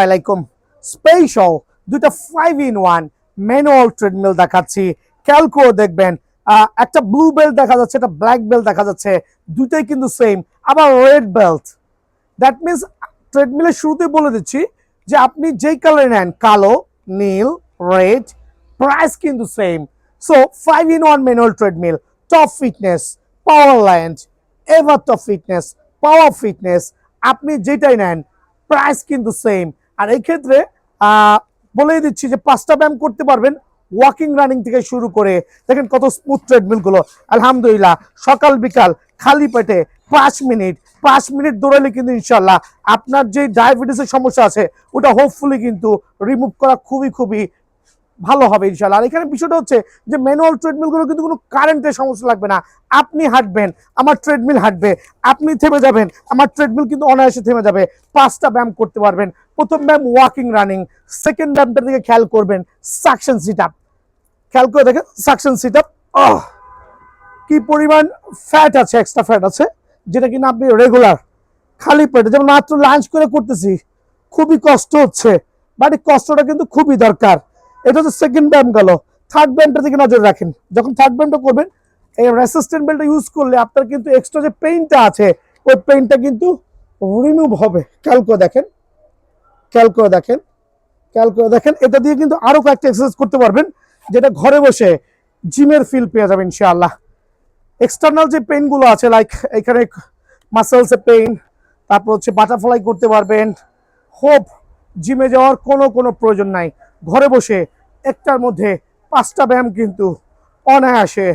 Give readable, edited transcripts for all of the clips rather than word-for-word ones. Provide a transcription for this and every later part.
আলাইকুম স্পেশাল দুইটা 5 in 1 manual treadmill দেখাচ্ছি। খেয়াল করে দেখবেন, একটা ব্লু বেল্ট দেখা যাচ্ছে, একটা ব্ল্যাক বেল্ট দেখা যাচ্ছে, দুইটাই কিন্তু সেম। আবার রেড বেল্ট, দ্যাট মিনস ট্রেডমিলের শুরুতে বলে দিচ্ছি যে আপনি যেই কালার নেন, কালো, নীল, রেড, প্রাইস কিন্তু same. So 5 in 1 manual treadmill, top fitness, power land, ever top fitness, power fitness, আপনি যেটাই নেন প্রাইস কিন্তু সেম। আর এই ক্ষেত্রে বলেই দিচ্ছি যে 5টা ব্যায়াম করতে পারবেন, ওয়াকিং রানিং থেকে শুরু করে। দেখেন কত স্মুথ ট্রেডমিল গুলো, আলহামদুলিল্লাহ। সকাল বিকাল খালি পেটে 5 মিনিট দৌড়ালে কিন্তু ইনশাল্লাহ আপনার যে ডায়াবেটিসের সমস্যা আছে ওটা হোপফুলি কিন্তু রিমুভ করা খুবই খুবই ভালো হবে ইনশাল্লাহ। আর এখানে বিষয়টা হচ্ছে যে ম্যানুয়াল ট্রেডমিল গুলো কিন্তু কোনো কারেন্টের সমস্যা লাগবে না। আপনি হাঁটবেন, আমার ট্রেডমিল হাঁটবে, আপনি থেমে যাবেন, আমার ট্রেডমিল কিন্তু অনায়াসে থেমে যাবে। 5টা ব্যায়াম করতে পারবেন। প্রথম ব্যায়াম ওয়াকিং রানিং, সেকেন্ড ব্যায়ামটার দিকে খেয়াল করবেন সাকশন সিট আপ। খেয়াল করে দেখেন সাকশন সিট আপ, কি পরিমাণ ফ্যাট আছে, এক্সট্রা ফ্যাট আছে, যেটা কিনা আপনি রেগুলার খালি পেটে, যেমন মাত্র লাঞ্চ করে করতেছি, খুবই কষ্ট হচ্ছে, বাট এই কষ্টটা কিন্তু খুবই দরকার। এটা হচ্ছে সেকেন্ড ব্যায়াম গেল। থার্ড ব্যায়ামটার দিকে নজর রাখেন। যখন থার্ড ব্যায়ামটা করবেন, এই রেসিস্ট্যান্ট বেল্টটা ইউজ করলে আপনার কিন্তু এক্সট্রা যে পেইনটা আছে ওই পেইনটা কিন্তু রিমুভ হবে। খেয়াল করে দেখেন, খেয়াল করে দেখেন, খেয়াল করে দেখেন। এটা দিয়ে কিন্তু আরো কয়েকটা এক্সারসাইজ করতে পারবেন, যেটা ঘরে বসে জিমের ফিল পেয়ে যাবেন ইনশাআল্লাহ। এক্সটার্নাল যে পেইন গুলো আছে, লাইক এখানে মাসেলস এ পেইন, তারপর হচ্ছে বাটারফ্লাই করতে পারবেন। হোপ জিমে যাওয়ার কোনো প্রয়োজন নাই, ঘরে বসে একটার মধ্যে 5টা ব্যায়াম কিন্তু অনায়াসে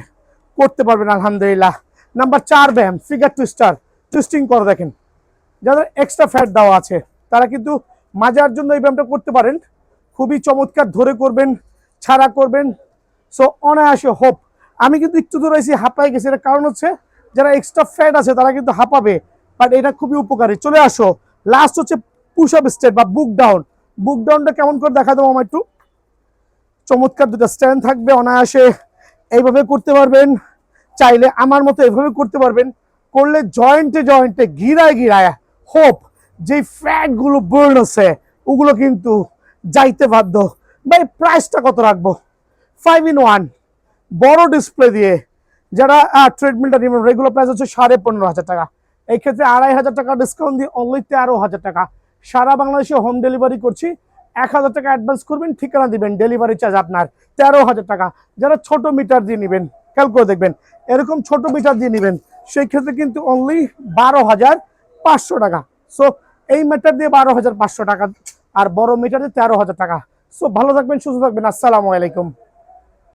করতে পারবেন আলহামদুলিল্লাহ। নাম্বার 4 ব্যায়াম ফিগার টুইস্টার, টুইস্টিং করে দেখেন। যাদের এক্সট্রা ফ্যাট দেওয়া আছে তারা কিন্তু মাজার জন্য এই ব্যায়ামটা করতে পারেন। খুবই চমৎকার, ধরে করবেন, ছাড়া করবেন, সো অনায়াসে হোপ। আমি কিন্তু একটু দৌড়াইছি, হাঁপাই গেছি, এর কারণ হচ্ছে যারা এক্সট্রা ফ্যাট আছে তারা কিন্তু হাঁপাবে, বাট এটা খুবই উপকারী। চলে আসো, লাস্ট হচ্ছে পুশ আপ স্টেপ বা বুক ডাউন। বুক ডাউনটা কেমন করে দেখা দেবো আমার একটু। চমৎকার দুটো স্ট্যান্ড থাকবে, অনায়াসে এইভাবে করতে পারবেন, চাইলে আমার মতো এভাবে করতে পারবেন। করলে জয়েন্টে জয়েন্টে গিরায় গিরায় হোপ যে ফ্যাট গুলো বার্ন আছে ওগুলো কিন্তু যাইতে বাধ্য। ভাই প্রাইসটা কত রাখবো? 5 in 1 বড় ডিসপ্লে দিয়ে যারা ট্রেডমিলটা নেবেন, রেগুলার প্রাইস হচ্ছে 15,500 টাকা। এই ক্ষেত্রে 2,500 টাকা ডিসকাউন্ট দিয়ে অনলি 13,000 টাকা। সারা বাংলাদেশে হোম ডেলিভারি করছি। 1,000 টাকা অ্যাডভান্স করবেন, ঠিকানা দিবেন, ডেলিভারি চার্জ আপনার 13,000 টাকা। যারা ছোট মিটার দিয়ে নেবেন, খেয়াল করে দেখবেন, এরকম ছোট মিটার দিয়ে নেবেন, সেই ক্ষেত্রে কিন্তু অনলি 12,500 টাকা। সো এই মিটার দিয়ে 12,500 টাকা, আর বড় মিটার দিয়ে 13,000 টাকা। সো ভালো থাকবেন, সুস্থ থাকবেন, আসসালামু আলাইকুম।